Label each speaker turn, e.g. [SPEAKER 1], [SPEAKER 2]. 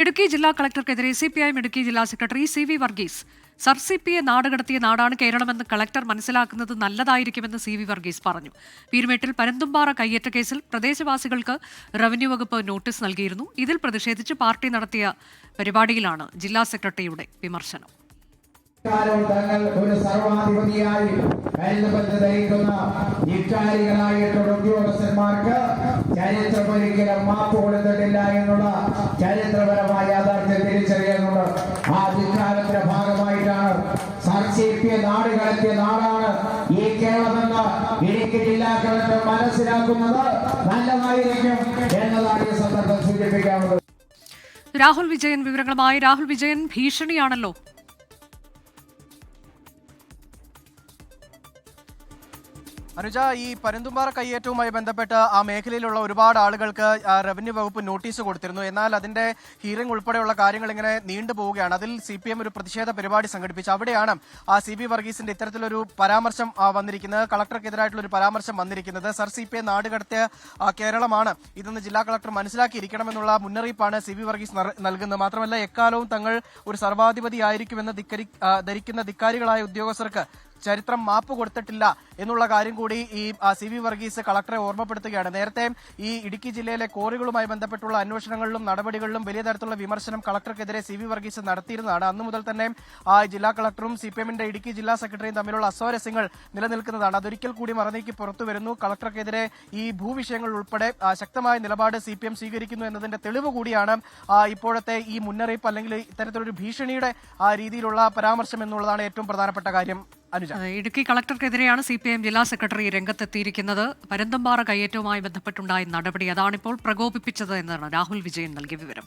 [SPEAKER 1] ഇടുക്കി ജില്ലാ കളക്ടർക്കെതിരെ സിപിഐഎം ഇടുക്കി ജില്ലാ secretary CV Varghese സർസിപിയെ നാടുകടത്തിയ നാടാണ് കേരളമെന്ന് കളക്ടർ മനസ്സിലാക്കുന്നത് നല്ലതായിരിക്കുമെന്ന് CV വർഗീസ് പറഞ്ഞു. പീരുമേട്ടിൽ പരന്തുംപാറ കയ്യേറ്റ കേസിൽ പ്രദേശവാസികൾക്ക് റവന്യൂ വകുപ്പ് നോട്ടീസ് നൽകിയിരുന്നു. ഇതിൽ പ്രതിഷേധിച്ച് പാർട്ടി നടത്തിയ പരിപാടിയിലാണ് ജില്ലാ സെക്രട്ടറിയുടെ വിമർശനം.
[SPEAKER 2] തങ്ങൾ ഒരു സർവാധിപതിയായി കരുതപ്പെട്ടിരിക്കുന്ന ഇക്കാരികളായിട്ടുള്ള ഉദ്യോഗസ്ഥന്മാർക്ക് ചരിത്രമൊരിക്കലും മാപ്പ് കൊടുത്തിട്ടില്ല എന്നുള്ള ചരിത്രപരമായ യാഥാർത്ഥ്യം തിരിച്ചറിയുന്നുണ്ട്. ആ ധിക്കാരത്തിന്റെ ഭാഗമായിട്ടാണ് സർസിപിയെ നാടുകടത്തിയ നാടാണ് ഈ കേരളമെന്ന് ഇടുക്കി ജില്ലാ കളക്ടർ മനസ്സിലാക്കുന്നത് നല്ലതായിരിക്കും എന്നതാണ് ഈ സന്ദർഭം സൂചിപ്പിക്കാവുന്നത്.
[SPEAKER 1] രാഹുൽ വിജയൻ വിവരങ്ങളുമായി. രാഹുൽ വിജയൻ, ഭീഷണിയാണല്ലോ.
[SPEAKER 3] അനുജ, ഈ പരന്തുംപാറ കയ്യേറ്റവുമായി ബന്ധപ്പെട്ട് ആ മേഖലയിലുള്ള ഒരുപാട് ആളുകൾക്ക് റവന്യൂ വകുപ്പ് നോട്ടീസ് കൊടുത്തിരുന്നു. എന്നാൽ അതിന്റെ ഹിയറിംഗ് ഉൾപ്പെടെയുള്ള കാര്യങ്ങൾ ഇങ്ങനെ നീണ്ടുപോവുകയാണ്. അതിൽ CPM ഒരു പ്രതിഷേധ പരിപാടി സംഘടിപ്പിച്ചു. അവിടെയാണ് CV വർഗീസിന്റെ ഇത്തരത്തിലൊരു പരാമർശം വന്നിരിക്കുന്നത്, കളക്ടർക്കെതിരായിട്ടുള്ള ഒരു പരാമർശം വന്നിരിക്കുന്നത്. സർസിപിയെ നാടുകടത്തിയ കേരളമാണ് ഇതെന്ന് ജില്ലാ കളക്ടർ മനസ്സിലാക്കിയിരിക്കണമെന്നുള്ള മുന്നറിയിപ്പാണ് CV വർഗീസ് നൽകുന്നത്. മാത്രമല്ല, എക്കാലവും തങ്ങൾ ഒരു സർവാധിപതിയായിരിക്കുമെന്ന് ധരിക്കുന്ന ധിക്കാരികളായ ഉദ്യോഗസ്ഥർക്ക് ചരിത്രം മാപ്പ് കൊടുത്തിട്ടില്ല എന്നുള്ള കാര്യം കൂടി ഈ CV വർഗീസ് കളക്ടറെ ഓർമ്മപ്പെടുത്തുകയാണ്. നേരത്തെ ഈ ഇടുക്കി ജില്ലയിലെ കോറികളുമായി ബന്ധപ്പെട്ടുള്ള അന്വേഷണങ്ങളിലും നടപടികളിലും വലിയ തരത്തിലുള്ള വിമർശനം കളക്ടർക്കെതിരെ CV വർഗീസ് നടത്തിയിരുന്നതാണ്. അന്നു മുതൽ തന്നെ ജില്ലാ കളക്ടറും CPMന്റെ ഇടുക്കി ജില്ലാ സെക്രട്ടറിയും തമ്മിലുള്ള അസ്വാരസ്യങ്ങൾ നിലനിൽക്കുന്നതാണ്. അതൊരിക്കൽ കൂടി മറനീക്കി പുറത്തു വരുന്നു. കളക്ടർക്കെതിരെ ഈ ഭൂവിഷയങ്ങൾ ഉൾപ്പെടെ ശക്തമായ നിലപാട് CPM സ്വീകരിക്കുന്നു എന്നതിന്റെ തെളിവ് കൂടിയാണ് ഇപ്പോഴത്തെ ഈ മുന്നറിയിപ്പ്, അല്ലെങ്കിൽ ഇത്തരത്തിലൊരു ഭീഷണിയുടെ രീതിയിലുള്ള പരാമർശം എന്നുള്ളതാണ് ഏറ്റവും പ്രധാനപ്പെട്ട കാര്യം.
[SPEAKER 1] ഇടുക്കി കളക്ടർക്കെതിരെയാണ് CPM ജില്ലാ സെക്രട്ടറി രംഗത്തെത്തിയിരിക്കുന്നത്. പരന്തുംപാറ കയ്യേറ്റവുമായി ബന്ധപ്പെട്ടുണ്ടായ നടപടി അതാണിപ്പോൾ പ്രകോപിപ്പിച്ചത് എന്നാണ് രാഹുൽ വിജയൻ നൽകിയ വിവരം.